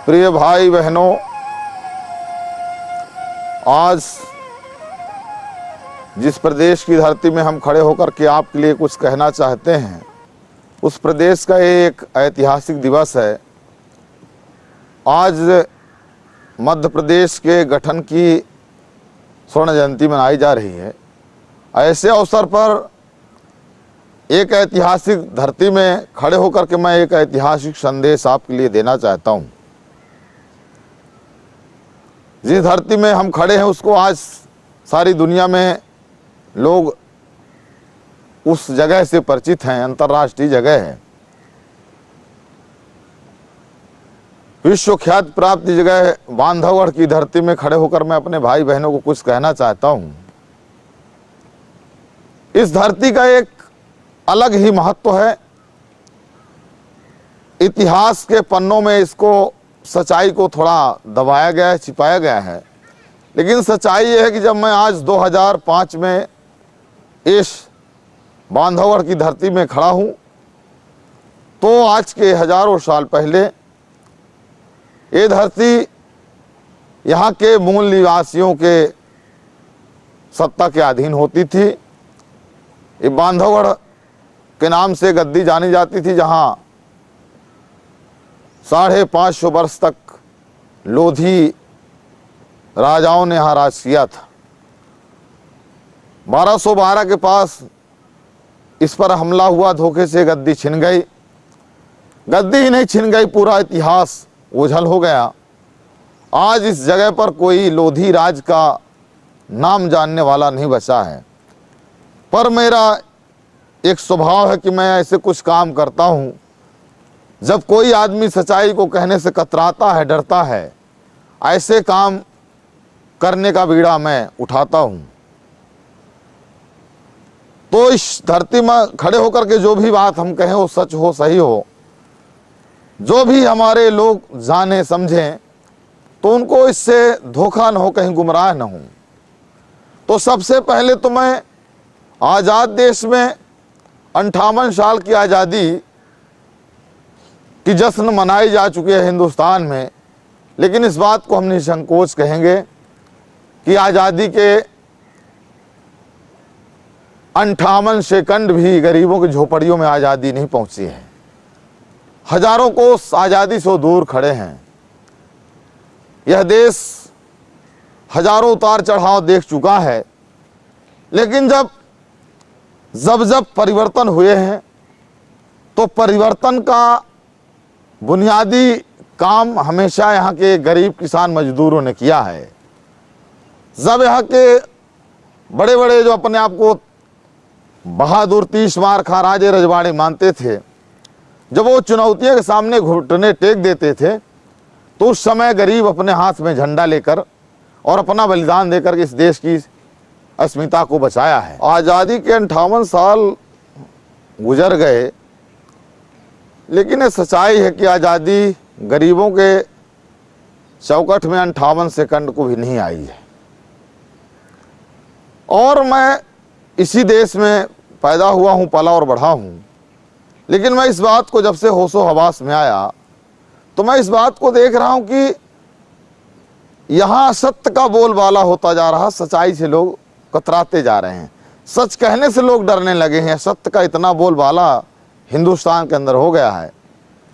प्रिय भाई बहनों, आज जिस प्रदेश की धरती में हम खड़े होकर के आपके लिए कुछ कहना चाहते हैं, उस प्रदेश का एक ऐतिहासिक दिवस है। आज मध्य प्रदेश के गठन की स्वर्ण जयंती मनाई जा रही है। ऐसे अवसर पर एक ऐतिहासिक धरती में खड़े होकर के मैं एक ऐतिहासिक संदेश आपके लिए देना चाहता हूँ। जिस धरती में हम खड़े हैं उसको आज सारी दुनिया में लोग उस जगह से परिचित हैं, अंतर्राष्ट्रीय जगह है, विश्व ख्याति प्राप्त जगह बांधवगढ़ की धरती में खड़े होकर मैं अपने भाई बहनों को कुछ कहना चाहता हूं। इस धरती का एक अलग ही महत्व है। इतिहास के पन्नों में इसको सच्चाई को थोड़ा दबाया गया है, छिपाया गया है, लेकिन सच्चाई ये है कि जब मैं आज 2005 में इस बांधवगढ़ की धरती में खड़ा हूं, तो आज के हजारों साल पहले ये धरती यहाँ के मूल निवासियों के सत्ता के अधीन होती थी। ये बांधवगढ़ के नाम से गद्दी जानी जाती थी, जहाँ 550 वर्ष तक लोधी राजाओं ने यहाँ राज किया था। 1212 के पास इस पर हमला हुआ, धोखे से गद्दी छिन गई। गद्दी ही नहीं छिन गई, पूरा इतिहास ओझल हो गया। आज इस जगह पर कोई लोधी राज का नाम जानने वाला नहीं बचा है। पर मेरा एक स्वभाव है कि मैं ऐसे कुछ काम करता हूँ, जब कोई आदमी सच्चाई को कहने से कतराता है, डरता है, ऐसे काम करने का बीड़ा मैं उठाता हूँ। तो इस धरती में खड़े होकर के जो भी बात हम कहें वो सच हो, सही हो, जो भी हमारे लोग जाने समझें, तो उनको इससे धोखा न हो, कहीं गुमराह न हो। तो सबसे पहले तो मैं आज़ाद देश में 58 साल की आज़ादी की जश्न मनाई जा चुकी है हिंदुस्तान में, लेकिन इस बात को हम निसंकोच कहेंगे कि आज़ादी के 58 सेकंड भी गरीबों की झोपड़ियों में आज़ादी नहीं पहुंची है। हजारों कोस आज़ादी से दूर खड़े हैं। यह देश हजारों उतार चढ़ाव देख चुका है, लेकिन जब परिवर्तन हुए हैं, तो परिवर्तन का बुनियादी काम हमेशा यहाँ के गरीब किसान मजदूरों ने किया है। जब यहाँ के बड़े बड़े जो अपने आप को बहादुर, तीस मार खा राजे रजवाड़े मानते थे, जब वो चुनौतियों के सामने घुटने टेक देते थे, तो उस समय गरीब अपने हाथ में झंडा लेकर और अपना बलिदान देकर इस देश की अस्मिता को बचाया है। आज़ादी के 58 साल गुजर गए, लेकिन ये सच्चाई है कि आज़ादी गरीबों के चौखट में 58 सेकंड को भी नहीं आई है। और मैं इसी देश में पैदा हुआ हूँ, पला और बढ़ा हूँ, लेकिन मैं इस बात को जब से होशो हवास में आया, तो मैं इस बात को देख रहा हूँ कि यहाँ सत्य का बोलबाला होता जा रहा, सच्चाई से लोग कतराते जा रहे हैं, सच कहने से लोग डरने लगे हैं। सत्य का इतना बोलबाला हिंदुस्तान के अंदर हो गया है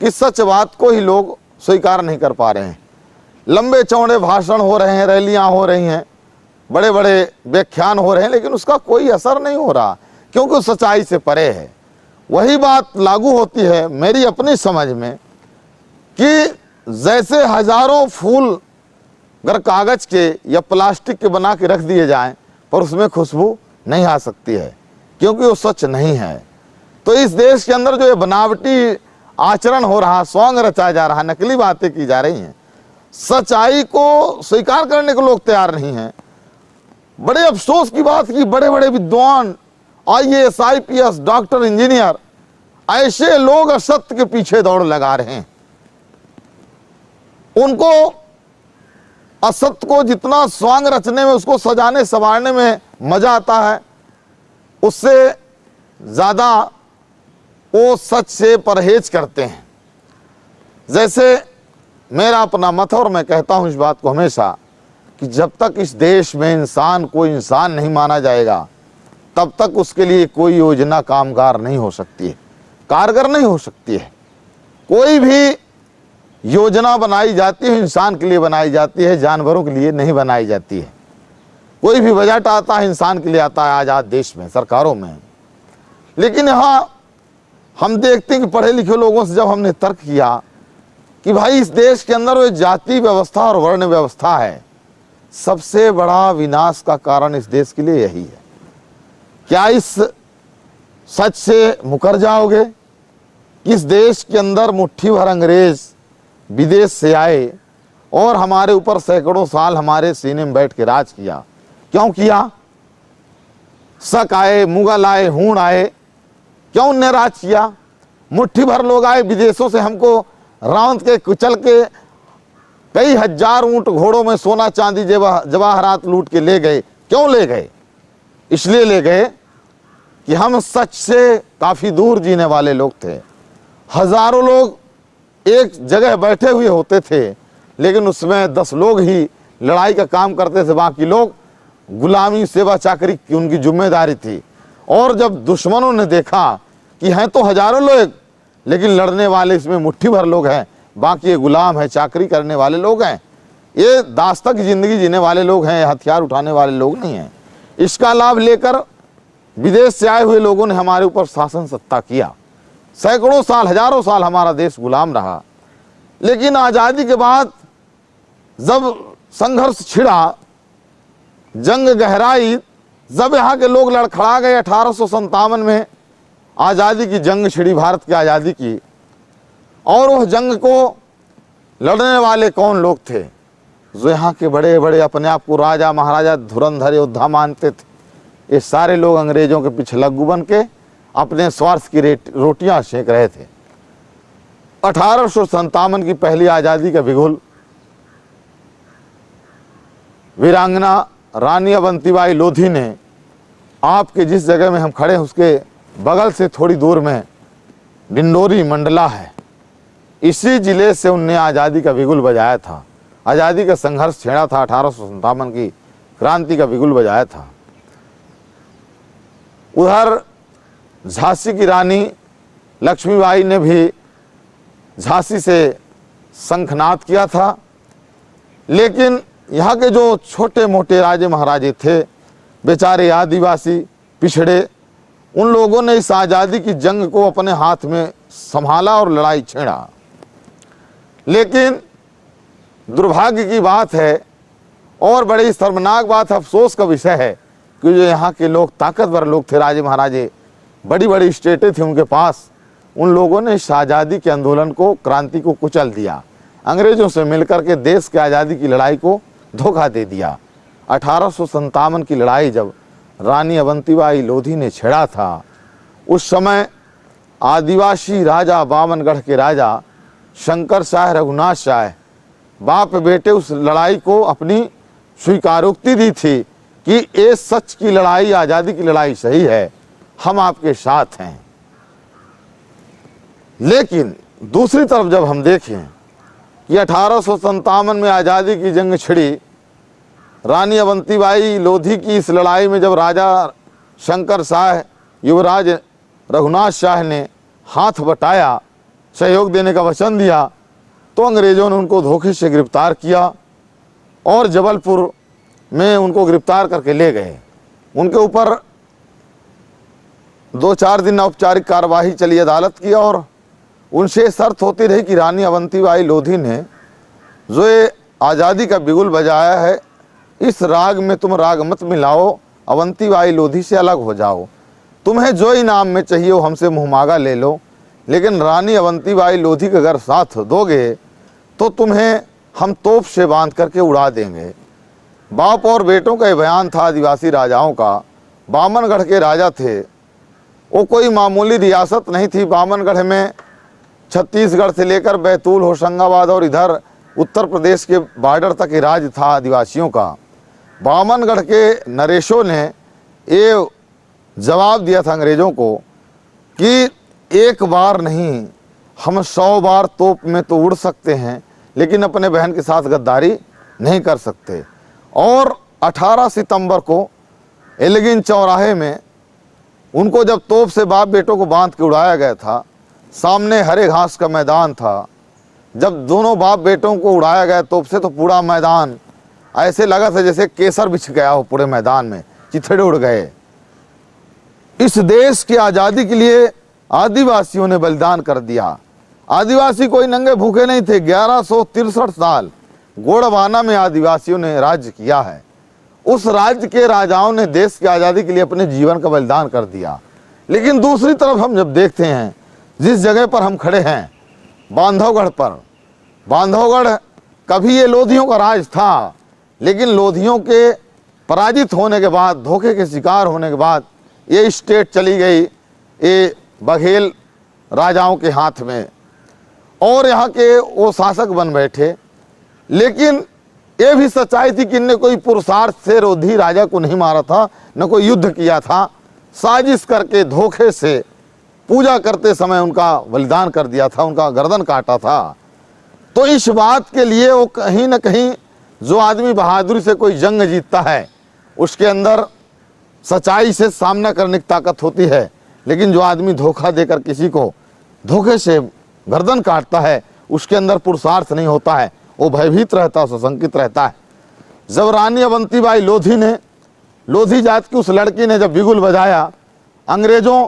कि सच बात को ही लोग स्वीकार नहीं कर पा रहे हैं। लंबे चौड़े भाषण हो रहे हैं, रैलियां हो रही हैं, बड़े बड़े व्याख्यान हो रहे हैं, लेकिन उसका कोई असर नहीं हो रहा, क्योंकि सच्चाई से परे है। वही बात लागू होती है मेरी अपनी समझ में कि जैसे हजारों फूल अगर कागज के या प्लास्टिक के बना के रख दिए जाएं, पर उसमें खुशबू नहीं आ सकती है, क्योंकि वो सच नहीं है। तो इस देश के अंदर जो ये बनावटी आचरण हो रहा, सॉन्ग रचा जा रहा, नकली बातें की जा रही हैं, सच्चाई को स्वीकार करने को लोग तैयार नहीं हैं। बड़े अफसोस की बात कि बड़े बड़े विद्वान, IAS, IPS, डॉक्टर, इंजीनियर, ऐसे लोग असत्य के पीछे दौड़ लगा रहे हैं। उनको असत्य को जितना स्वांग रचने में, उसको सजाने संवारने में मजा आता है, उससे ज्यादा वो सच से परहेज करते हैं। जैसे मेरा अपना मत है और मैं कहता हूं इस बात को हमेशा कि जब तक इस देश में इंसान को इंसान नहीं माना जाएगा तब तक उसके लिए कोई योजना कामगार नहीं हो सकती है, कारगर नहीं हो सकती है। कोई भी योजना बनाई जाती है इंसान के लिए बनाई जाती है, जानवरों के लिए नहीं बनाई जाती है। कोई भी बजट आता है इंसान के लिए आता है आज़ाद देश में, सरकारों में। लेकिन यहाँ हम देखते हैं कि पढ़े लिखे लोगों से जब हमने तर्क किया कि भाई इस देश के अंदर वो जाति व्यवस्था और वर्ण व्यवस्था है, सबसे बड़ा विनाश का कारण इस देश के लिए यही है। क्या इस सच से मुकर जाओगे कि इस देश के अंदर मुट्ठी भर अंग्रेज विदेश से आए और हमारे ऊपर सैकड़ों साल हमारे सीने में बैठ के राज किया? क्यों किया? शक आए, मुगल आए, हूण आए, क्यों उनने राज किया? मुट्ठी भर लोग आए विदेशों से, हमको रावंत के कुचल के कई हजार ऊंट घोड़ों में सोना चांदी जवाहरात लूट के ले गए। क्यों ले गए? इसलिए ले गए कि हम सच से काफी दूर जीने वाले लोग थे। हजारों लोग एक जगह बैठे हुए होते थे, लेकिन उसमें 10 लोग ही लड़ाई का काम करते थे, बाकी लोग गुलामी सेवा चाकरी की उनकी जिम्मेदारी थी। और जब दुश्मनों ने देखा कि हैं तो हजारों लोग लेकिन लड़ने वाले इसमें मुट्ठी भर लोग हैं, बाकी ये गुलाम है, चाकरी करने वाले लोग हैं, ये दास्ता की जिंदगी जीने वाले लोग हैं, हथियार उठाने वाले लोग नहीं हैं, इसका लाभ लेकर विदेश से आए हुए लोगों ने हमारे ऊपर शासन सत्ता किया। सैकड़ों साल, हजारों साल हमारा देश गुलाम रहा। लेकिन आजादी के बाद जब संघर्ष छिड़ा, जंग गहराई, जब यहाँ के लोग लड़खड़ा गए 1857 में आज़ादी की जंग छिड़ी, भारत की आज़ादी की। और वह जंग को लड़ने वाले कौन लोग थे? जो यहाँ के बड़े बड़े अपने आप को राजा महाराजा धुरंधर योद्धा मानते थे, ये सारे लोग अंग्रेजों के पीछे लग्गू बन के अपने स्वार्थ की रोटियां सेक रहे थे। 1857 की पहली आज़ादी का बिगुल वीरांगना रानी अवंतीबाई लोधी ने, आपके जिस जगह में हम खड़े हैं उसके बगल से थोड़ी दूर में डिंडोरी मंडला है, इसी जिले से उनने आज़ादी का बिगुल बजाया था। आज़ादी का संघर्ष छेड़ा था, 1857 की क्रांति का बिगुल बजाया था। उधर झांसी की रानी लक्ष्मीबाई ने भी झांसी से शंखनाद किया था। लेकिन यहाँ के जो छोटे मोटे राजे महाराजे थे, बेचारे आदिवासी पिछड़े, उन लोगों ने इस आज़ादी की जंग को अपने हाथ में संभाला और लड़ाई छेड़ा। लेकिन दुर्भाग्य की बात है और बड़ी शर्मनाक बात, अफसोस का विषय है कि जो यहाँ के लोग ताकतवर लोग थे, राजे महाराजे, बड़ी बड़ी स्टेटें थी उनके पास, उन लोगों ने इस आज़ादी के आंदोलन को, क्रांति को कुचल दिया। अंग्रेजों से मिलकर के देश के आज़ादी की लड़ाई को धोखा दे दिया। 1857 की लड़ाई जब रानी अवंतीबाई लोधी ने छेड़ा था, उस समय आदिवासी राजा, बामनगढ़ के राजा शंकर शाह, रघुनाथ शाह, बाप बेटे उस लड़ाई को अपनी स्वीकारोक्ति दी थी कि ये सच की लड़ाई, आज़ादी की लड़ाई सही है, हम आपके साथ हैं। लेकिन दूसरी तरफ जब हम देखें कि 1857 में आज़ादी की जंग छिड़ी, रानी अवंतीबाई लोधी की इस लड़ाई में जब राजा शंकर शाह, युवराज रघुनाथ शाह ने हाथ बटाया, सहयोग देने का वचन दिया, तो अंग्रेजों ने उनको धोखे से गिरफ्तार किया और जबलपुर में उनको गिरफ्तार करके ले गए। उनके ऊपर 2-4 दिन औपचारिक कार्यवाही चली अदालत की और उनसे शर्त होती रही कि रानी अवंतीबाई लोधी ने जो ये आज़ादी का बिगुल बजाया है, इस राग में तुम राग मत मिलाओ, अवंतीबाई लोधी से अलग हो जाओ, तुम्हें जो इनाम में चाहिए वो हमसे मुँहमांगा ले लो, लेकिन रानी अवंतीबाई लोधी का अगर साथ दोगे तो तुम्हें हम तोप से बांध करके उड़ा देंगे। बाप और बेटों का बयान था आदिवासी राजाओं का। बामनगढ़ के राजा थे, वो कोई मामूली रियासत नहीं थी। बामनगढ़ में छत्तीसगढ़ से लेकर बैतूल, होशंगाबाद और इधर उत्तर प्रदेश के बॉर्डर तक ही राज था आदिवासियों का। बामनगढ़ के नरेशों ने ये जवाब दिया था अंग्रेज़ों को कि एक बार नहीं, हम 100 बार तोप में तो उड़ सकते हैं, लेकिन अपने बहन के साथ गद्दारी नहीं कर सकते। और 18 सितंबर को एल्गिन चौराहे में उनको जब तोप से बाप बेटों को बांध के उड़ाया गया था, सामने हरे घास का मैदान था। जब दोनों बाप बेटों को उड़ाया गया तोप से तो पूरा मैदान ऐसे लगा था जैसे केसर बिछ गया हो, पूरे मैदान में चिथड़े उड़ गए। इस देश की आज़ादी के लिए आदिवासियों ने बलिदान कर दिया। आदिवासी कोई नंगे भूखे नहीं थे। 1163 साल गोंडवाना में आदिवासियों ने राज्य किया है। उस राज्य के राजाओं ने देश की आज़ादी के लिए अपने जीवन का बलिदान कर दिया। लेकिन दूसरी तरफ हम जब देखते हैं, जिस जगह पर हम खड़े हैं बांधवगढ़ पर, बांधवगढ़ कभी ये लोधियों का राज था, लेकिन लोधियों के पराजित होने के बाद, धोखे के शिकार होने के बाद ये स्टेट चली गई ये बघेल राजाओं के हाथ में और यहाँ के वो शासक बन बैठे। लेकिन ये भी सच्चाई थी कि इनने कोई पुरुषार्थ से रोधी राजा को नहीं मारा था, न कोई युद्ध किया था। साजिश करके धोखे से पूजा करते समय उनका बलिदान कर दिया था, उनका गर्दन काटा था। तो इस बात के लिए वो कहीं न कहीं जो आदमी बहादुरी से कोई जंग जीतता है उसके अंदर सच्चाई से सामना करने की ताकत होती है, लेकिन जो आदमी धोखा देकर किसी को धोखे से गर्दन काटता है उसके अंदर पुरुषार्थ नहीं होता है, वो भयभीत रहता है, सशंकित रहता है। जब रानी अवंतीबाई लोधी ने, लोधी जात की उस लड़की ने जब बिगुल बजाया, अंग्रेजों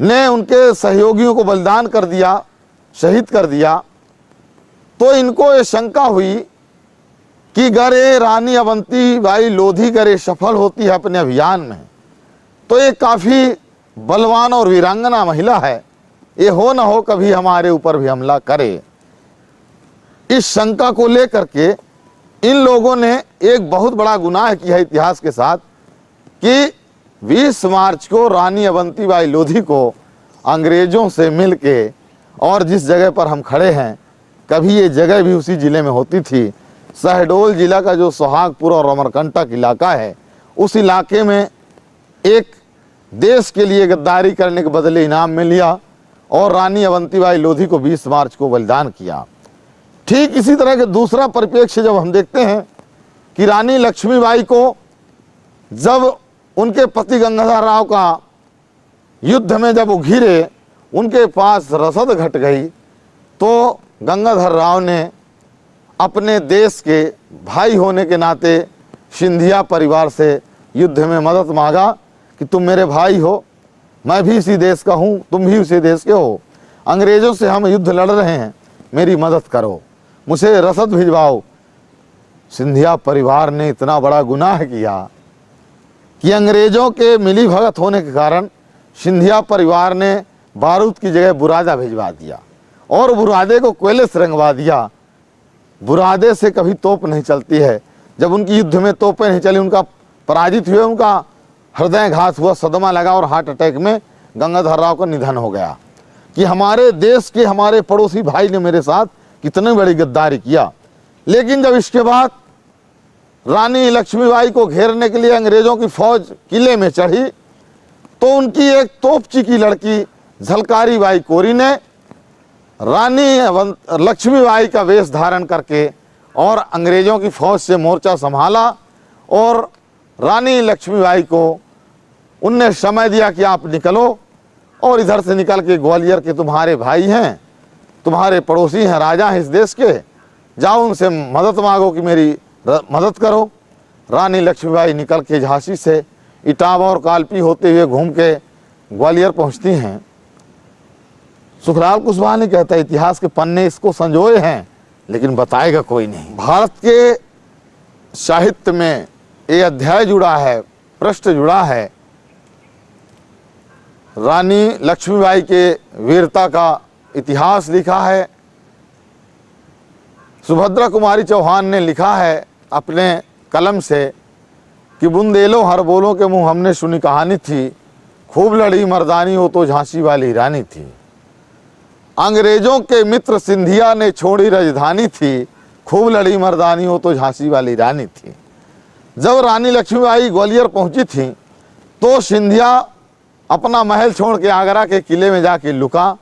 ने उनके सहयोगियों को बलिदान कर दिया, शहीद कर दिया, तो इनको ये शंका हुई कि अगर ये रानी अवंतीबाई लोधी अगर ये सफल होती है अपने अभियान में तो ये काफ़ी बलवान और वीरांगना महिला है, ये हो ना हो कभी हमारे ऊपर भी हमला करे। इस शंका को लेकर के इन लोगों ने एक बहुत बड़ा गुनाह किया है इतिहास के साथ कि 20 मार्च को रानी अवंतीबाई लोधी को अंग्रेजों से मिलके, और जिस जगह पर हम खड़े हैं कभी ये जगह भी उसी ज़िले में होती थी। शहडोल जिला का जो सोहागपुर और अमरकंटक इलाका है, उस इलाके में एक देश के लिए गद्दारी करने के बदले इनाम में लिया और रानी अवंतीबाई लोधी को 20 मार्च को बलिदान किया। ठीक इसी तरह के दूसरा परिप्रेक्ष्य जब हम देखते हैं कि रानी लक्ष्मीबाई को जब उनके पति गंगाधर राव का युद्ध में जब वो घिरे, उनके पास रसद घट गई, तो गंगाधर राव ने अपने देश के भाई होने के नाते सिंधिया परिवार से युद्ध में मदद मांगा कि तुम मेरे भाई हो, मैं भी इसी देश का हूँ, तुम भी उसी देश के हो, अंग्रेज़ों से हम युद्ध लड़ रहे हैं, मेरी मदद करो, मुझे रसद भिजवाओ। सिंधिया परिवार ने इतना बड़ा गुनाह किया कि अंग्रेज़ों के मिली भगत होने के कारण सिंधिया परिवार ने बारूद की जगह बुरादा भिजवा दिया और बुरादे को कोयले से रंगवा दिया। बुरादे से कभी तोप नहीं चलती है। जब उनकी युद्ध में तोपें नहीं चली, उनका पराजित हुए, उनका हृदयघात हुआ, सदमा लगा और हार्ट अटैक में गंगाधर राव का निधन हो गया कि हमारे देश के हमारे पड़ोसी भाई ने मेरे साथ कितनी बड़ी गद्दारी किया। लेकिन जब इसके बाद रानी लक्ष्मीबाई को घेरने के लिए अंग्रेजों की फौज किले में चढ़ी, तो उनकी एक तोपची की लड़की झलकारी बाई कोरी ने रानी लक्ष्मीबाई का वेश धारण करके और अंग्रेजों की फौज से मोर्चा संभाला और रानी लक्ष्मीबाई को उनने समय दिया कि आप निकलो और इधर से निकल के ग्वालियर के तुम्हारे भाई हैं, तुम्हारे पड़ोसी हैं, राजा हैं इस देश के, जाओ उनसे मदद मांगो कि मेरी मदद करो। रानी लक्ष्मीबाई निकल के झांसी से इटावा और कालपी होते हुए घूम के ग्वालियर पहुंचती हैं। सुखलाल कुशवाहा ने कहता है इतिहास के पन्ने इसको संजोए हैं लेकिन बताएगा कोई नहीं। भारत के साहित्य में ये अध्याय जुड़ा है, पृष्ठ जुड़ा है रानी लक्ष्मीबाई के वीरता का इतिहास लिखा है। सुभद्रा कुमारी चौहान ने लिखा है अपने कलम से कि बुंदेलो हर बोलों के मुंह हमने सुनी कहानी थी, खूब लड़ी मर्दानी हो तो झांसी वाली रानी थी। अंग्रेजों के मित्र सिंधिया ने छोड़ी राजधानी थी, खूब लड़ी मर्दानी हो तो झांसी वाली रानी थी। जब रानी लक्ष्मीबाई ग्वालियर पहुंची थी तो सिंधिया अपना महल छोड़ के आगरा के किले में जाके लुका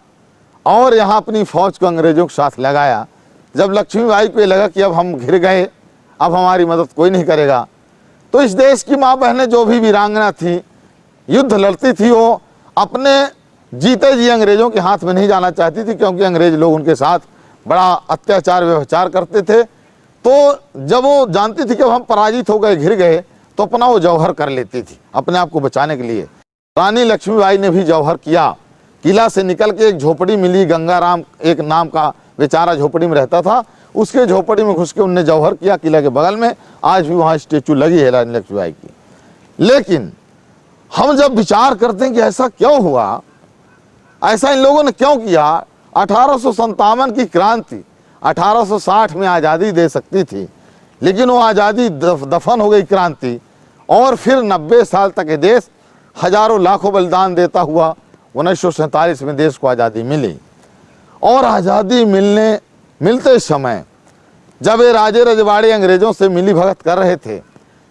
और यहाँ अपनी फौज को अंग्रेजों के साथ लगाया। जब लक्ष्मीबाई को ये लगा कि अब हम घिर गए, अब हमारी मदद कोई नहीं करेगा, तो इस देश की माँ बहनें जो भी वीरांगना थी, युद्ध लड़ती थी, वो अपने जीते जी अंग्रेजों के हाथ में नहीं जाना चाहती थी, क्योंकि अंग्रेज लोग उनके साथ बड़ा अत्याचार व्यवचार करते थे। तो जब वो जानती थी कि अब हम पराजित हो गए, घिर गए, तो अपना वो जौहर कर लेती थी अपने आप को बचाने के लिए। रानी लक्ष्मीबाई ने भी जौहर किया। किला से निकल के एक झोपड़ी मिली, गंगाराम एक नाम का बेचारा झोपड़ी में रहता था, उसके झोपड़ी में घुस के उनने जौहर किया किला के बगल में। आज भी वहाँ स्टेचू लगी है रानी लक्ष्मीबाई की। लेकिन हम जब विचार करते हैं कि ऐसा क्यों हुआ, ऐसा इन लोगों ने क्यों किया, 1857 की क्रांति 1860 में आज़ादी दे सकती थी, लेकिन वो आज़ादी दफन हो गई क्रांति, और फिर 90 साल तक ये देश हजारों लाखों बलिदान देता हुआ 1947 में देश को आज़ादी मिली। और आज़ादी मिलते समय जब ये राजे रजवाड़े अंग्रेजों से मिली भगत कर रहे थे,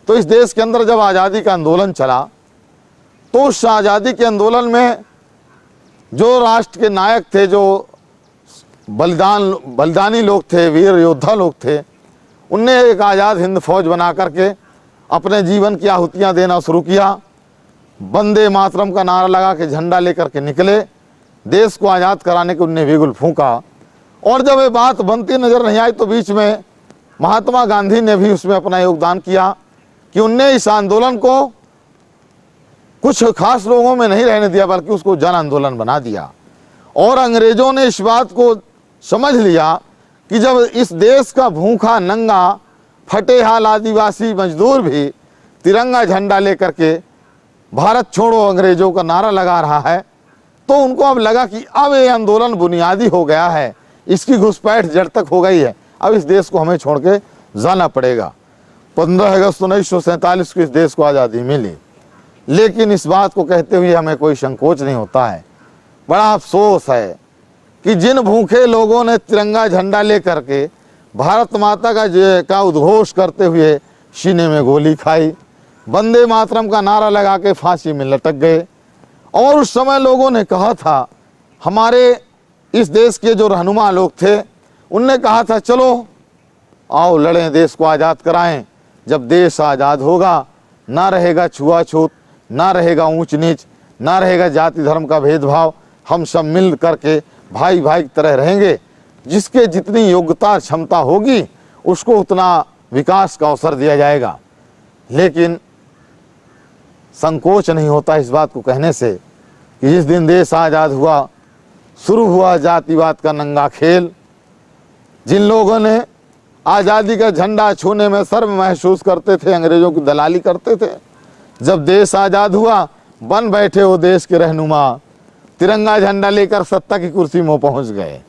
तो इस देश के अंदर जब आज़ादी का आंदोलन चला, तो उस आज़ादी के आंदोलन में जो राष्ट्र के नायक थे, जो बलिदानी लोग थे, वीर योद्धा लोग थे, उनने एक आज़ाद हिंद फौज बना करके अपने जीवन की आहुतियाँ देना शुरू किया। वंदे मातरम का नारा लगा के झंडा लेकर के निकले, देश को आज़ाद कराने के उनने बिगुल फूंका। और जब ये बात बनती नज़र नहीं आई, तो बीच में महात्मा गांधी ने भी उसमें अपना योगदान किया कि उनने इस आंदोलन को कुछ खास लोगों में नहीं रहने दिया, बल्कि उसको जन आंदोलन बना दिया। और अंग्रेजों ने इस बात को समझ लिया कि जब इस देश का भूखा नंगा फटे हाल आदिवासी मजदूर भी तिरंगा झंडा लेकर के भारत छोड़ो अंग्रेजों का नारा लगा रहा है, तो उनको अब लगा कि अब ये आंदोलन बुनियादी हो गया है, इसकी घुसपैठ जड़ तक हो गई है, अब इस देश को हमें छोड़ के जाना पड़ेगा। 15 अगस्त 1947 को इस देश को आज़ादी मिली। लेकिन इस बात को कहते हुए हमें कोई संकोच नहीं होता है, बड़ा अफसोस है कि जिन भूखे लोगों ने तिरंगा झंडा लेकर के भारत माता का उद्घोष करते हुए सीने में गोली खाई, वंदे मातरम का नारा लगा के फांसी में लटक गए। और उस समय लोगों ने कहा था, हमारे इस देश के जो रहनुमा लोग थे, उनने कहा था चलो आओ लड़ें, देश को आज़ाद कराएं। जब देश आज़ाद होगा, ना रहेगा छुआछूत, ना रहेगा ऊंच नीच, ना रहेगा जाति धर्म का भेदभाव, हम सब मिल करके भाई भाई की तरह रहेंगे। जिसके जितनी योग्यता क्षमता होगी उसको उतना विकास का अवसर दिया जाएगा। लेकिन संकोच नहीं होता इस बात को कहने से कि जिस दिन देश आज़ाद हुआ, शुरू हुआ जातिवाद का नंगा खेल। जिन लोगों ने आज़ादी का झंडा छूने में शर्म महसूस करते थे, अंग्रेजों की दलाली करते थे, जब देश आज़ाद हुआ बन बैठे वो देश के रहनुमा, तिरंगा झंडा लेकर सत्ता की कुर्सी में पहुंच गए।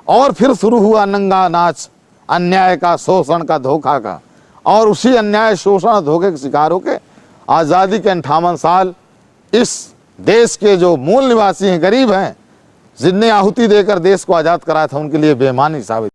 और फिर शुरू हुआ नंगा नाच अन्याय का, शोषण का, धोखा का। और उसी अन्याय, शोषण, धोखे के शिकार होकर आज़ादी के 58 साल इस देश के जो मूल निवासी हैं, गरीब हैं, जिनने आहुति देकर देश को आज़ाद कराया था, उनके लिए बेईमानी साबित